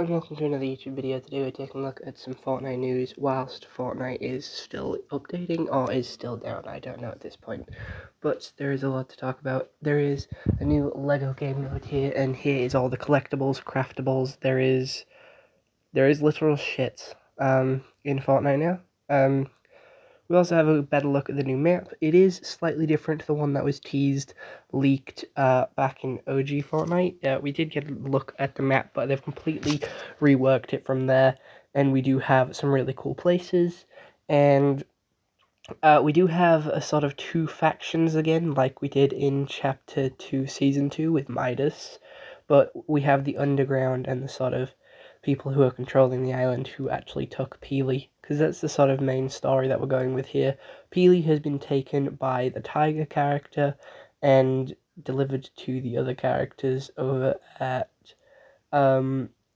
and welcome to another YouTube video. Today we're taking a look at some Fortnite news whilst Fortnite is still updating or is still down. I don't know at this point, but there is a lot to talk about. There is a new Lego game mode here, and here is all the collectibles, craftables. There is literal shit in Fortnite now. We also have a better look at the new map. It is slightly different to the one that was teased, leaked back in OG Fortnite. We did get a look at the map, but they've completely reworked it from there, and we do have some really cool places, and we do have a sort of two factions again, like we did in Chapter 2, Season 2 with Midas, but we have the underground and the sort of people who are controlling the island who actually took Peely, because that's the sort of main story that we're going with here. Peely has been taken by the Tiger character and delivered to the other characters over at, I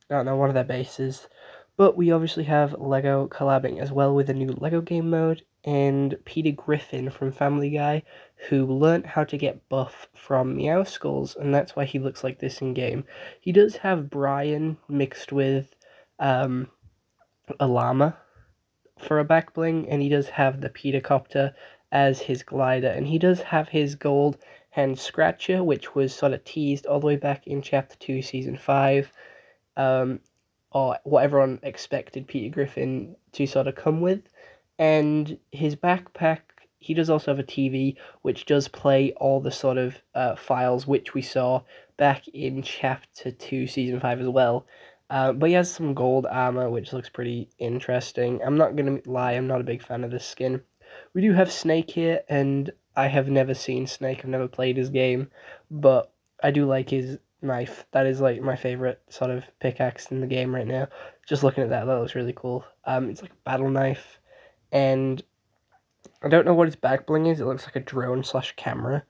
don't know, one of their bases. But we obviously have Lego collabing as well with a new Lego game mode, and Peter Griffin from Family Guy, who learnt how to get buff from Meow Skulls, and that's why he looks like this in-game. He does have Brian mixed with a llama for a back bling, and he does have the Peter Copter as his glider, and he does have his gold hand scratcher, which was sort of teased all the way back in Chapter 2, Season 5, or what everyone expected Peter Griffin to sort of come with. And his backpack, he does also have a TV, which does play all the sort of files which we saw back in Chapter 2, Season 5 as well. But he has some gold armor, which looks pretty interesting. I'm not going to lie, I'm not a big fan of this skin. We do have Snake here, and I have never seen Snake. I've never played his game, but I do like his knife. That is like my favorite sort of pickaxe in the game right now. Just looking at that looks really cool. It's like a battle knife, and I don't know what his back bling is. It looks like a drone / camera.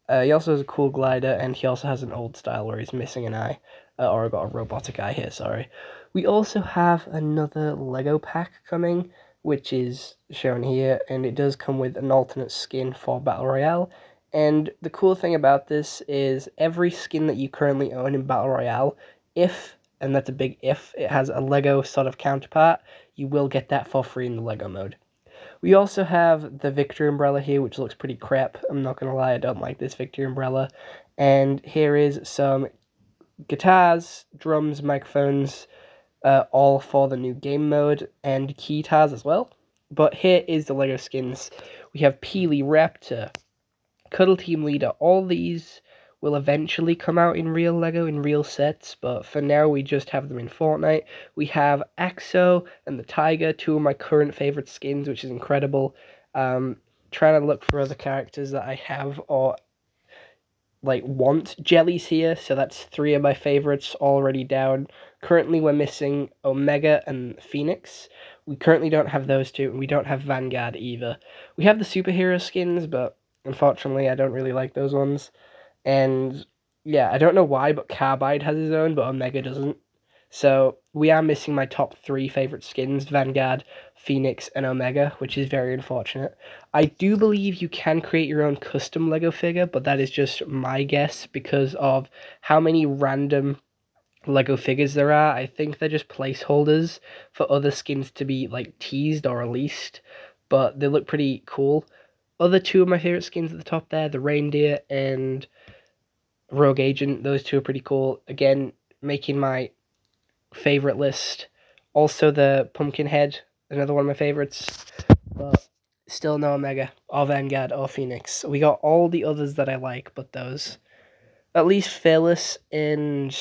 He also has a cool glider, and he also has an old style where he's missing an eye. Or I got a robotic eye here, sorry. We also have another Lego pack coming, which is shown here, and it does come with an alternate skin for Battle Royale. And the cool thing about this is every skin that you currently own in Battle Royale, if, and that's a big if, it has a Lego sort of counterpart, you will get that for free in the Lego mode. We also have the Victory Umbrella here, which looks pretty crap. I'm not going to lie, I don't like this Victory Umbrella. And here is some guitars, drums, microphones, all for the new game mode, and guitars as well. But here is the Lego skins. We have Peely Raptor, Cuddle Team Leader. All these will eventually come out in real Lego, in real sets, but for now we just have them in Fortnite. We have Axo and the Tiger, two of my current favorite skins, which is incredible. Trying to look for other characters that I have or like want. Jelly's here, so that's three of my favorites already down. Currently we're missing Omega and Phoenix. We currently don't have those two, and we don't have Vanguard either. We have the superhero skins, but unfortunately I don't really like those ones. And yeah, I don't know why, but Carbide has his own, but Omega doesn't. So we are missing my top three favorite skins, Vanguard, Phoenix, and Omega, which is very unfortunate. I do believe you can create your own custom Lego figure, but that is just my guess because of how many random Lego figures there are. I think they're just placeholders for other skins to be like teased or released, but they look pretty cool. Other two of my favorite skins at the top there, the Reindeer and Rogue Agent, those two are pretty cool. Again, making my favorite list. Also the Pumpkinhead, another one of my favorites, but still no Omega or Vanguard or Phoenix. We got all the others that I like, but those. At least Fearless and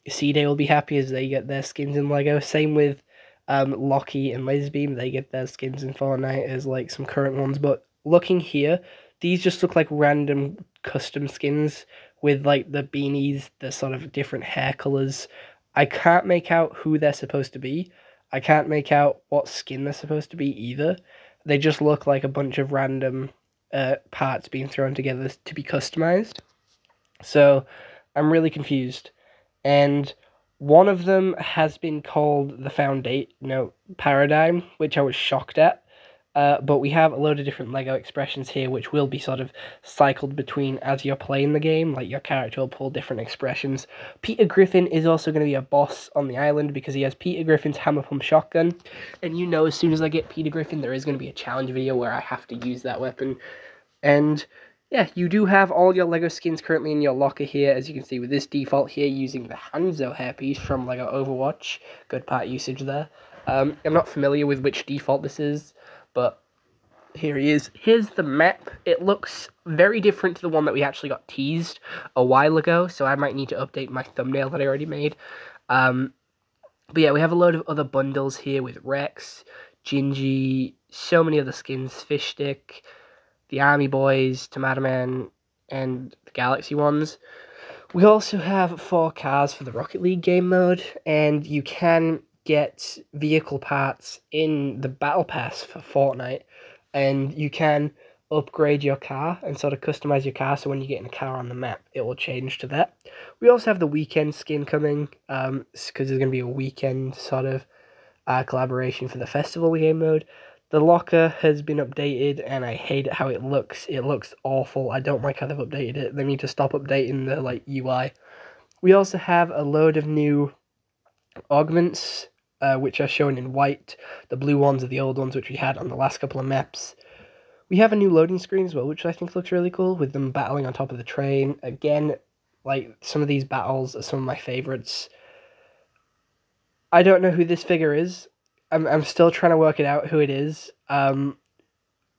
C-Day will be happy as they get their skins in Lego. Same with Locky and Laserbeam, they get their skins in Fortnite as like some current ones. But looking here, these just look like random custom skins with like the beanies, the sort of different hair colors. I can't make out who they're supposed to be. I can't make out what skin they're supposed to be either. They just look like a bunch of random parts being thrown together to be customized. So I'm really confused. And one of them has been called the Paradigm, which I was shocked at. But we have a load of different Lego expressions here, which will be sort of cycled between as you're playing the game. Like, your character will pull different expressions. Peter Griffin is also going to be a boss on the island because he has Peter Griffin's hammer pump shotgun. And you know, as soon as I get Peter Griffin, there is going to be a challenge video where I have to use that weapon. And yeah, you do have all your Lego skins currently in your locker here, as you can see with this default here using the Hanzo hairpiece from Lego Overwatch. Good part usage there. I'm not familiar with which default this is, but here he is. Here's the map. It looks very different to the one that we actually got teased a while ago, so I might need to update my thumbnail that I already made. But yeah, we have a load of other bundles here with Rex, Gingy, so many other skins, Fish Stick, the Army Boys, Tomato Man, and the Galaxy ones. We also have 4 cars for the Rocket League game mode, and you can get vehicle parts in the Battle Pass for Fortnite, and you can upgrade your car and sort of customize your car, so when you get in a car on the map, it will change to that. We also have the weekend skin coming, because there's going to be a weekend sort of collaboration for the festival game mode. The locker has been updated, and I hate how it looks. It looks awful. I don't like how they've updated it. They need to stop updating the UI. We also have a load of new augments, which are shown in white. The blue ones are the old ones, which we had on the last couple of maps. We have a new loading screen as well, which I think looks really cool, with them battling on top of the train. Again, like, some of these battles are some of my favorites. I don't know who this figure is. I'm still trying to work it out who it is. I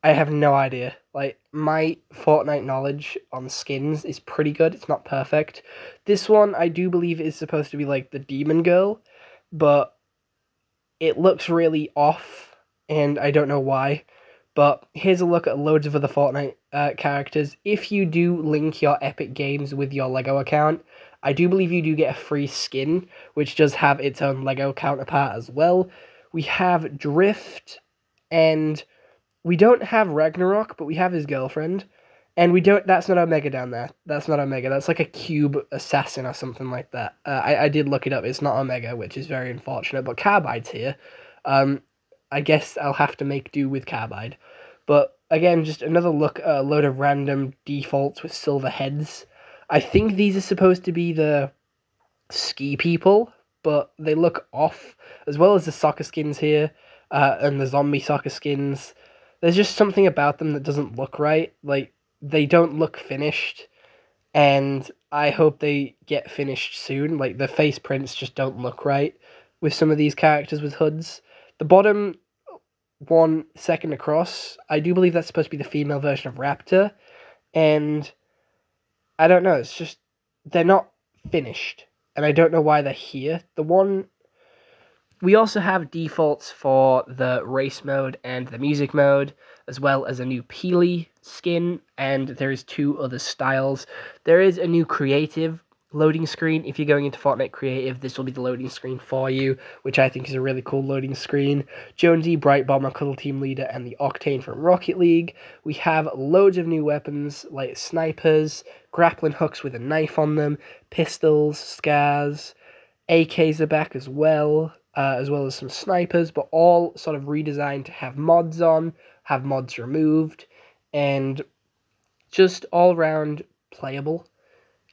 have no idea. Like, my Fortnite knowledge on skins is pretty good. It's not perfect. This one, I do believe, is supposed to be like the Demon Girl, but it looks really off, and I don't know why. But here's a look at loads of other Fortnite characters. If you do link your Epic Games with your Lego account, I do believe you do get a free skin, which does have its own Lego counterpart as well. We have Drift, and we don't have Ragnarok, but we have his girlfriend. And we don't, that's not Omega down there. That's not Omega. That's like a cube assassin or something like that. I did look it up. It's not Omega, which is very unfortunate. But Carbide's here. I guess I'll have to make do with Carbide. But again, just another look at a load of random defaults with silver heads. I think these are supposed to be the ski people, but they look off, as well as the soccer skins here, and the zombie soccer skins. There's just something about them that doesn't look right. Like, they don't look finished, and I hope they get finished soon. Like, the face prints just don't look right with some of these characters with hoods. The bottom 1 second across, I do believe that's supposed to be the female version of Raptor, and I don't know, it's just, they're not finished, and I don't know why they're here. We also have defaults for the race mode and the music mode, as well as a new Peely skin, and there is 2 other styles. There is a new creative loading screen. If you're going into Fortnite Creative, this will be the loading screen for you, which I think is a really cool loading screen. Jonesy, Bright Bomber, Cuddle Team Leader, and the Octane from Rocket League. We have loads of new weapons, like snipers, grappling hooks with a knife on them, pistols, scars, AKs are back as well as some snipers, but all sort of redesigned to have mods on, have mods removed, and just all around playable.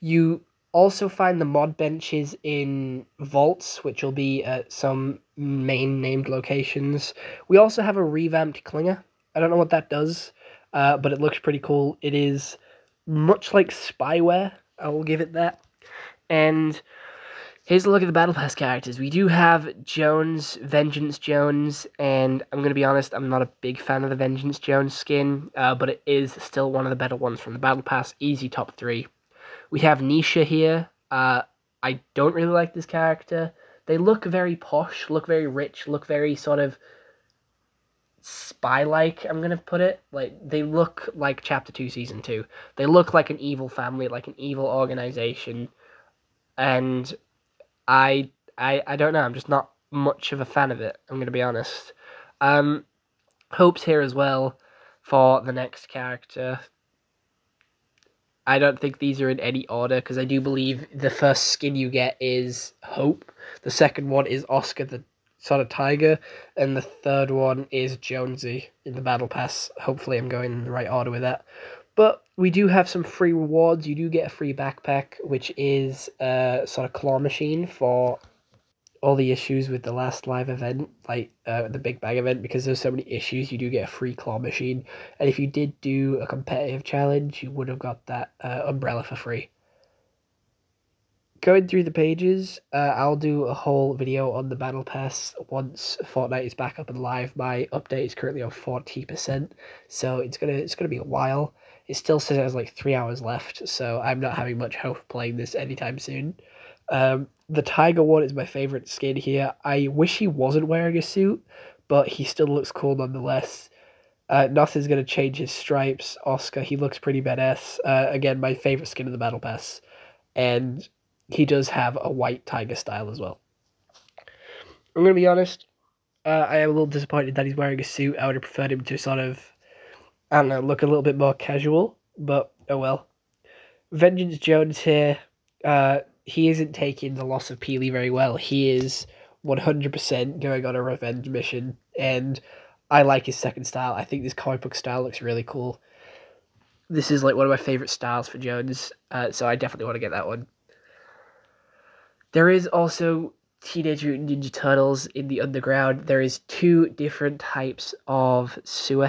You also find the mod benches in vaults, which will be at some main named locations. We also have a revamped Klinger. I don't know what that does, but it looks pretty cool. It is much like spyware, I will give it that. And here's a look at the Battle Pass characters. We do have Jones, Vengeance Jones, and I'm going to be honest, I'm not a big fan of the Vengeance Jones skin, but it is still one of the better ones from the Battle Pass. Easy top 3. We have Nisha here. I don't really like this character. They look very posh, look very rich, look very sort of spy-like, I'm going to put it. Like, they look like Chapter 2 Season 2. They look like an evil family, like an evil organization. And I don't know, I'm just not much of a fan of it, I'm going to be honest. Hope's here as well for the next character. I don't think these are in any order, because I do believe the first skin you get is Hope. The second one is Oscar the sort of Tiger, and the third one is Jonesy in the Battle Pass. Hopefully, I'm going in the right order with that. But we do have some free rewards. You do get a free backpack, which is a sort of claw machine for all the issues with the last live event, like the Big Bang event, because there's so many issues. You do get a free claw machine, and if you did do a competitive challenge, you would have got that umbrella for free. Going through the pages, I'll do a whole video on the Battle Pass once Fortnite is back up and live. My update is currently on 40%, so it's gonna be a while. It still says it has like 3 hours left, so I'm not having much hope of playing this anytime soon. The Tiger one is my favorite skin here. I wish he wasn't wearing a suit, but he still looks cool nonetheless. Nothing's gonna change his stripes. Oscar, he looks pretty badass. Again, my favorite skin in the Battle Pass, and he does have a white tiger style as well. I'm going to be honest, I am a little disappointed that he's wearing a suit. I would have preferred him to sort of, I don't know, look a little bit more casual, but oh well. Vengeance Jones here, he isn't taking the loss of Peely very well. He is 100% going on a revenge mission, and I like his second style. I think this comic book style looks really cool. This is like one of my favorite styles for Jones, so I definitely want to get that one. There is also Teenage Mutant Ninja Turtles in the underground. There is 2 different types of sewer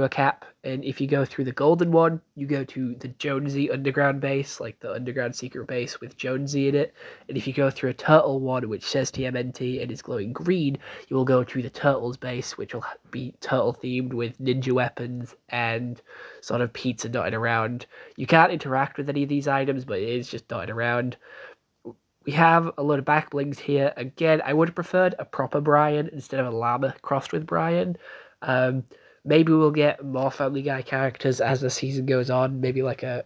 cap, and if you go through the golden one, you go to the Jonesy underground base, like the underground secret base with Jonesy in it, and if you go through a turtle one, which says TMNT and is glowing green, you will go to the Turtles base, which will be turtle themed with ninja weapons and sort of pizza dotted around. You can't interact with any of these items, but it is just dotted around. We have a load of back blings here. Again, I would have preferred a proper Brian instead of a llama crossed with Brian. Maybe we'll get more Family Guy characters as the season goes on. Maybe like a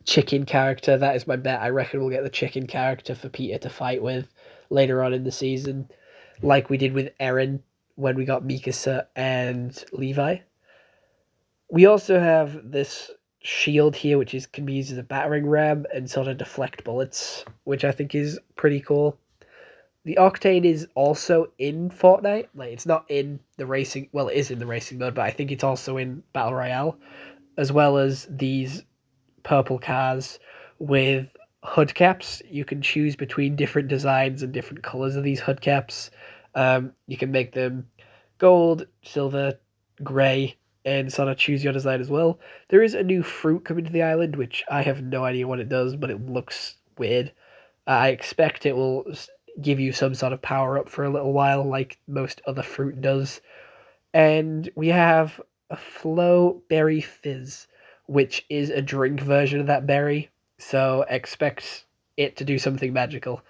chicken character. That is my bet. I reckon we'll get the chicken character for Peter to fight with later on in the season, like we did with Eren when we got Mikasa and Levi. We also have this shield here, which can be used as a battering ram and sort of deflect bullets, which I think is pretty cool. The Octane is also in Fortnite. Like, it's not in the racing, well, it is in the racing mode, but I think it's also in Battle Royale, as well as these purple cars with hood caps. You can choose between different designs and different colors of these hood caps. You can make them gold, silver, gray, and sort of choose your design as well. There is a new fruit coming to the island, which I have no idea what it does, but it looks weird. I expect it will give you some sort of power up for a little while, like most other fruit does. And we have a Flow Berry Fizz, which is a drink version of that berry, so expect it to do something magical.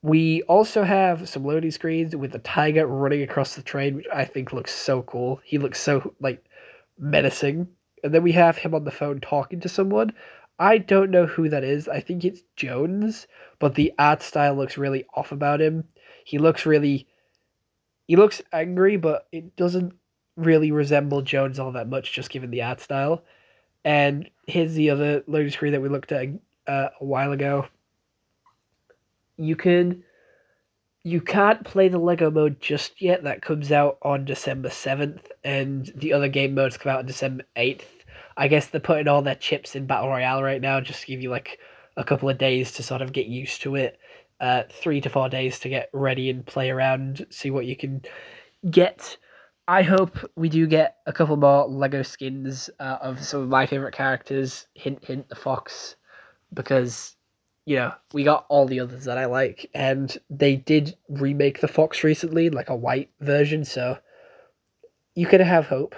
We also have some loading screens with the tiger running across the train, which I think looks so cool. He looks so, like, menacing. And then we have him on the phone talking to someone. I don't know who that is. I think it's Jones, but the art style looks really off about him. He looks angry, but it doesn't really resemble Jones all that much, just given the art style. And here's the other loading screen that we looked at a while ago. You can't play the Lego mode just yet. That comes out on December 7th, and the other game modes come out on December 8th. I guess they're putting all their chips in Battle Royale right now, just to give you like a couple of days to sort of get used to it. 3 to 4 days to get ready and play around, see what you can get. I hope we do get a couple more Lego skins of some of my favorite characters. Hint, hint, the fox, because we got all the others that I like, and they did remake the fox recently, like a white version, so you could have hope.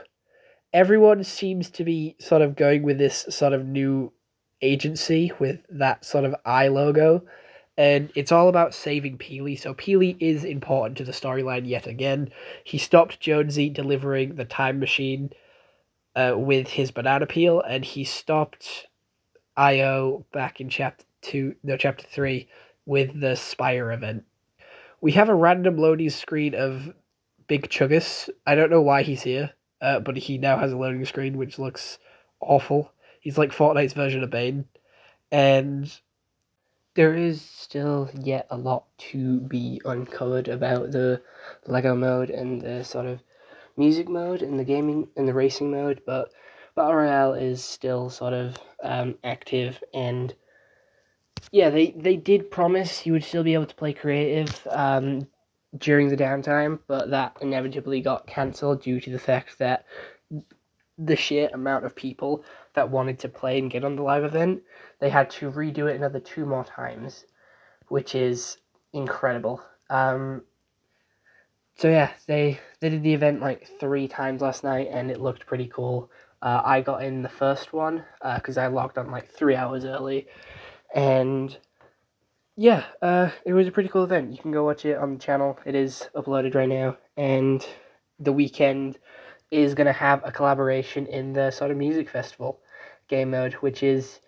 Everyone seems to be sort of going with this sort of new agency with that sort of eye logo, and it's all about saving Peely. So Peely is important to the storyline yet again. He stopped Jonesy delivering the time machine with his banana peel, and he stopped Io back in chapter 3 with the Spire event. We have a random loading screen of Big Chuggus. I don't know why he's here, but he now has a loading screen which looks awful. He's like Fortnite's version of Bane. And there is still yet a lot to be uncovered about the Lego mode and the sort of music mode and the gaming and the racing mode, but Battle Royale is still sort of active, and yeah, they did promise you would still be able to play creative during the downtime, but that inevitably got cancelled due to the fact that the sheer amount of people that wanted to play and get on the live event, they had to redo it another 2 more times, which is incredible. So yeah, they did the event like 3 times last night, and it looked pretty cool. I got in the first one because I logged on like 3 hours early, and yeah, it was a pretty cool event. You can go watch it on the channel. It is uploaded right now, and the weekend is going to have a collaboration in the sort of music festival game mode, which is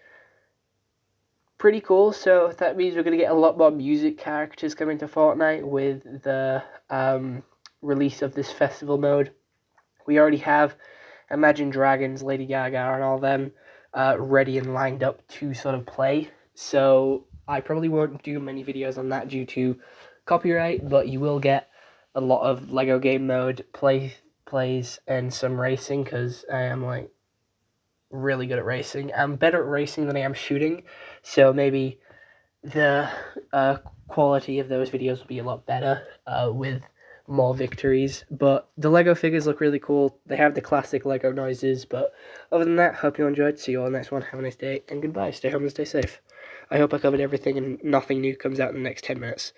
pretty cool. So that means we're going to get a lot more music characters coming to Fortnite with the release of this festival mode. We already have Imagine Dragons, Lady Gaga, and all them ready and lined up to sort of play. So I probably won't do many videos on that due to copyright, but you will get a lot of Lego game mode plays and some racing, because I am like really good at racing. I'm better at racing than I am shooting, so maybe the quality of those videos will be a lot better with more victories. But the Lego figures look really cool. They have the classic Lego noises, but other than that, hope you enjoyed. See you all next one. Have a nice day, and goodbye. Stay home and stay safe. I hope I covered everything and nothing new comes out in the next 10 minutes.